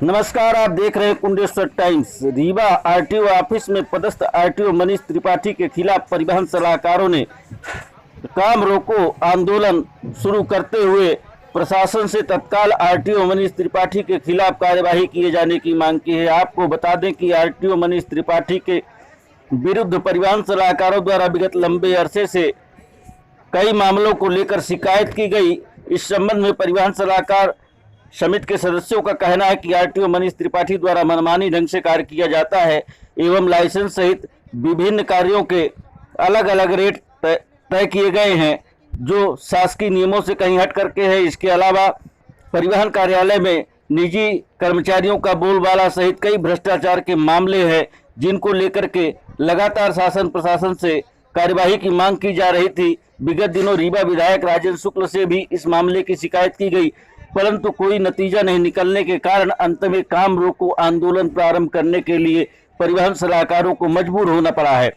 नमस्कार, आप देख रहे हैं Kundeshwar times. Rewa RTO office में पदस्थ आरटीओ मनीष त्रिपाठी के खिलाफ परिवहन सलाहकारों ने काम रोको आंदोलन शुरू करते हुए प्रशासन से तत्काल आरटीओ मनीष त्रिपाठी के खिलाफ कार्यवाही किए जाने की मांग की है। आपको बता दें कि आरटीओ मनीष त्रिपाठी के विरुद्ध परिवहन सलाहकारों द्वारा विगत लंबे अरसे से कई मामलों को लेकर शिकायत की गई। इस संबंध में परिवहन सलाहकार समिति के सदस्यों का कहना है कि आरटीओ मनीष त्रिपाठी द्वारा मनमानी ढंग से कार्य किया जाता है एवं लाइसेंस सहित विभिन्न कार्यों के अलग अलग रेट तय किए गए हैं जो शासकीय नियमों से कहीं हट करके है। इसके अलावा परिवहन कार्यालय में निजी कर्मचारियों का बोलबाला सहित कई भ्रष्टाचार के मामले हैं जिनको लेकर के लगातार शासन प्रशासन से कार्यवाही की मांग की जा रही थी। विगत दिनों रीवा विधायक राजेंद्र शुक्ल से भी इस मामले की शिकायत की गई, परंतु कोई नतीजा नहीं निकलने के कारण अंत में काम रोको आंदोलन प्रारंभ करने के लिए परिवहन सलाहकारों को मजबूर होना पड़ा है।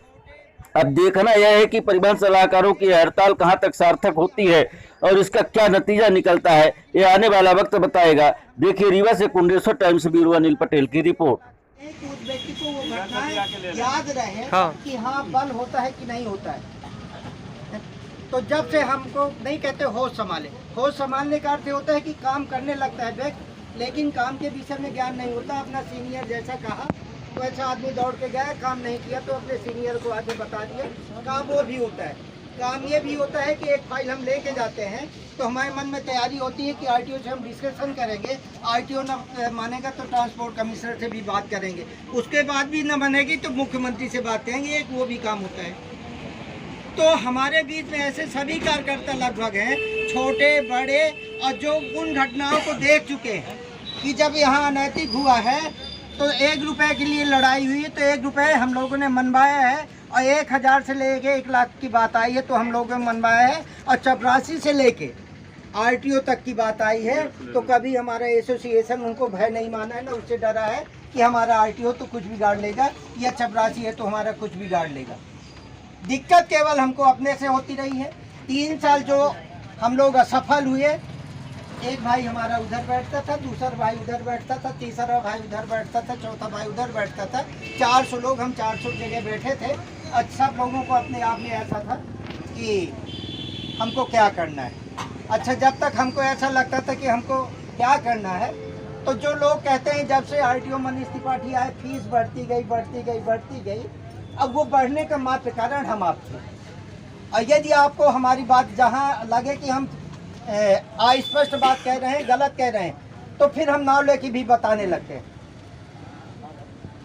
अब देखना यह है कि परिवहन सलाहकारों की हड़ताल कहां तक सार्थक होती है और इसका क्या नतीजा निकलता है, ये आने वाला वक्त बताएगा। देखिए, रीवा से कुंडेश्वर टाइम्स ब्यूरो अनिल पटेल की रिपोर्ट। उस व्यक्ति को वो घटनाएं याद रहे कि हाँ बल होता है कि नहीं होता है। तो जब से हमको नहीं कहते होश संभाले, होश संभालने का अर्थ होता है कि काम करने लगता है व्यक्ति, लेकिन काम के विषय में ज्ञान नहीं होता। अपना सीनियर जैसा कहा वैसा आदमी दौड़ के गया, काम नहीं किया तो अपने सीनियर को आगे बता दिया। काम वो भी होता है। काम ये भी होता है कि एक फाइल हम लेके जाते हैं तो हमारे मन में तैयारी होती है कि आरटीओ से हम डिस्कशन करेंगे, आरटीओ न मानेगा तो ट्रांसपोर्ट कमिश्नर से भी बात करेंगे, उसके बाद भी न बनेगी तो मुख्यमंत्री से बात करेंगे, एक वो भी काम होता है। तो हमारे बीच में ऐसे सभी कार्यकर्ता लगभग हैं, छोटे बड़े, और जो उन घटनाओं को देख चुके हैं कि जब यहाँ अनैतिक हुआ है तो 1 रुपये के लिए लड़ाई हुई तो 1 रुपये हम लोगों ने मनवाया है, और 1000 से लेके 1 लाख की बात आई है तो हम लोगों ने मनवाया है, और चपरासी से लेके आरटीओ तक की बात आई है। तो कभी हमारा एसोसिएशन उनको भय नहीं माना है, ना उससे डरा है कि हमारा आरटीओ तो कुछ बिगाड़ लेगा या चपरासी है तो हमारा कुछ बिगाड़ लेगा। दिक्कत केवल हमको अपने से होती रही है। 3 साल जो हम लोग असफल हुए, एक भाई हमारा उधर बैठता था, दूसरा भाई उधर बैठता था, तीसरा भाई उधर बैठता था, चौथा भाई उधर बैठता था। 400 लोग, हम 400 जगह बैठे थे। सब लोगों को अपने आप में ऐसा था कि हमको क्या करना है। अच्छा, जब तक हमको ऐसा लगता था कि हमको क्या करना है, तो जो लोग कहते हैं जब से आरटीओ मनीष त्रिपाठी आए फीस बढ़ती गई बढ़ती गई बढ़ती गई, अब वो बढ़ने का मात्र कारण हम आप थे। और यदि आपको हमारी बात जहाँ लगे कि हम अस्पष्ट बात कह रहे हैं, गलत कह रहे हैं, तो फिर हम नाव लेके भी बताने लगते हैं।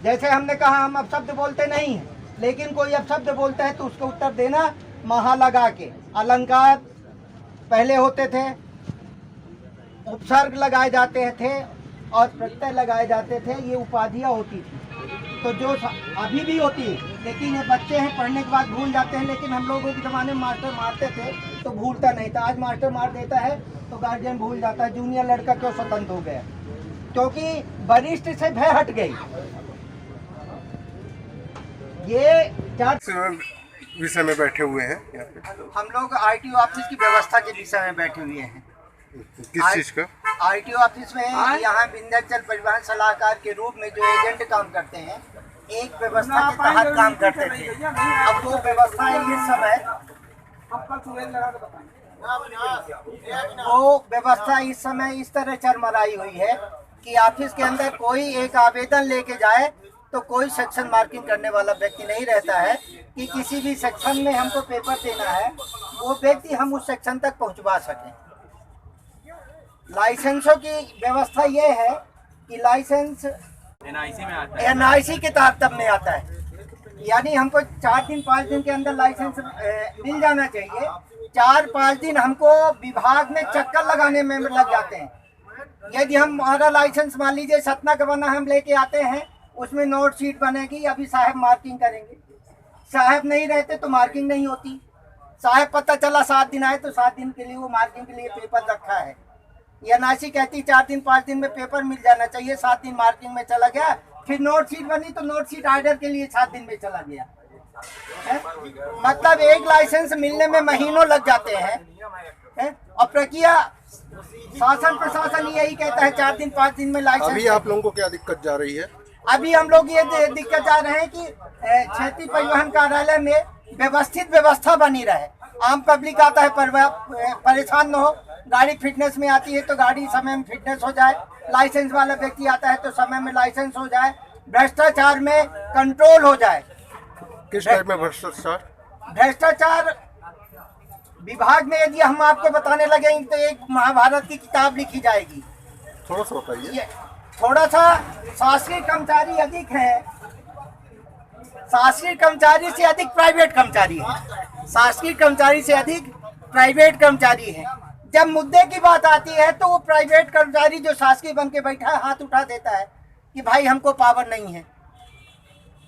जैसे हमने कहा हम अब शब्द बोलते नहीं हैं, लेकिन कोई अब शब्द बोलता है तो उसको उत्तर देना महा लगा के। अलंकार पहले होते थे, उपसर्ग लगाए जाते थे और प्रत्यय लगाए जाते थे, ये उपाधियाँ होती थी। तो जो अभी भी होती है, लेकिन ये बच्चे हैं पढ़ने के बाद भूल जाते हैं, लेकिन हम लोगों के ज़माने में मास्टर मारते थे तो भूलता नहीं था। आज मास्टर मार देता है तो गार्जियन भूल जाता है। जूनियर लड़का क्यों स्वतंत्र हो गया? क्योंकि वरिष्ठ से भय हट गई। ये क्या विषय में बैठे हुए हैं यहाँ पे? हम लोग आरटीओ ऑफिस की व्यवस्था के विषय में बैठे हुए हैं। किस चीज का? आरटीओ ऑफिस में यहाँ विंध्याचल परिवहन सलाहकार के रूप में जो एजेंट काम करते हैं, एक व्यवस्था के तहत काम करते थे। अब वो व्यवस्था इस समय इस समय इस तरह चरमराई हुई है कि ऑफिस के अंदर कोई एक आवेदन लेके जाए तो कोई सेक्शन मार्किंग करने वाला व्यक्ति नहीं रहता है कि किसी भी सेक्शन में हमको पेपर देना है, वो व्यक्ति हम उस सेक्शन तक पहुंचवा सकें। लाइसेंसों की व्यवस्था ये है कि लाइसेंस एनआईसी के तहत में आता है, यानी हमको 4 दिन 5 दिन के अंदर लाइसेंस मिल जाना चाहिए। 4-5 दिन हमको विभाग में चक्कर लगाने में लग जाते हैं। यदि हम हमारा लाइसेंस मान लीजिए सतना का बना, हम लेके आते हैं, उसमें नोट शीट बनेगी, अभी साहब मार्किंग करेंगे। साहब नहीं रहते तो मार्किंग नहीं होती। साहब पता चला 7 दिन आए तो 7 दिन के लिए वो मार्किंग के लिए पेपर रखा है। एनआईसी कहती 4 दिन 5 दिन में पेपर मिल जाना चाहिए, 7 दिन मार्किंग में चला गया, फिर नोट शीट बनी तो नोट शीट आर्डर के लिए 7 दिन में चला गया है? मतलब एक लाइसेंस मिलने में महीनों लग जाते हैं। और प्रक्रिया शासन प्रशासन यही कहता है 4 दिन 5 दिन में लाइसेंस। अभी आप लोगों को क्या दिक्कत जा रही है? अभी हम लोग ये दिक्कत जा रहे हैं कि क्षेत्रीय परिवहन कार्यालय में व्यवस्थित व्यवस्था बनी रहे। आम पब्लिक आता है परेशान न हो, गाड़ी फिटनेस में आती है तो गाड़ी समय में फिटनेस हो जाए, लाइसेंस वाला व्यक्ति आता है तो समय में लाइसेंस हो जाए, भ्रष्टाचार में कंट्रोल हो जाए। किस टाइप में भ्रष्टाचार? भ्रष्टाचार विभाग में यदि हम आपको बताने लगेंगे तो एक महाभारत की किताब लिखी जाएगी। थोड़ा सा बताइए। थोड़ा सा शासकीय कर्मचारी अधिक है, शासकीय कर्मचारी से अधिक प्राइवेट कर्मचारी है, शासकीय कर्मचारी से अधिक प्राइवेट कर्मचारी है। जब मुद्दे की बात आती है तो वो प्राइवेट कर्मचारी जो शासकीय बन के बैठा है हाथ उठा देता है कि भाई हमको पावर नहीं है।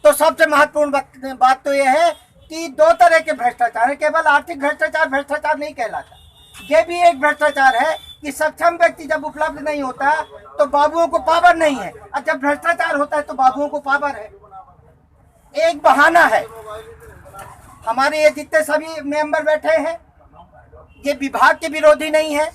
तो सबसे महत्वपूर्ण बात तो यह है कि 2 तरह के भ्रष्टाचार है। केवल आर्थिक भ्रष्टाचार भ्रष्टाचार नहीं कहलाता, ये भी एक भ्रष्टाचार है कि सक्षम व्यक्ति जब उपलब्ध नहीं होता तो बाबुओं को पावर नहीं है, और जब भ्रष्टाचार होता है तो बाबुओं को पावर है। एक बहाना है। हमारे ये जितने सभी मेंबर बैठे हैं ये विभाग के विरोधी नहीं है।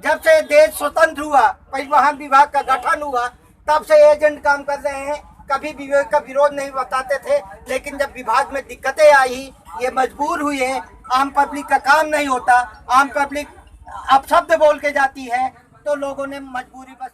जब से देश स्वतंत्र हुआ, परिवहन विभाग का गठन हुआ, तब से एजेंट काम कर रहे हैं। कभी विभाग का विरोध नहीं बताते थे, लेकिन जब विभाग में दिक्कतें आई, ये मजबूर हुए, आम पब्लिक का काम नहीं होता, आम पब्लिक अपशब्द बोल के जाती है, तो लोगों ने मजबूरी बस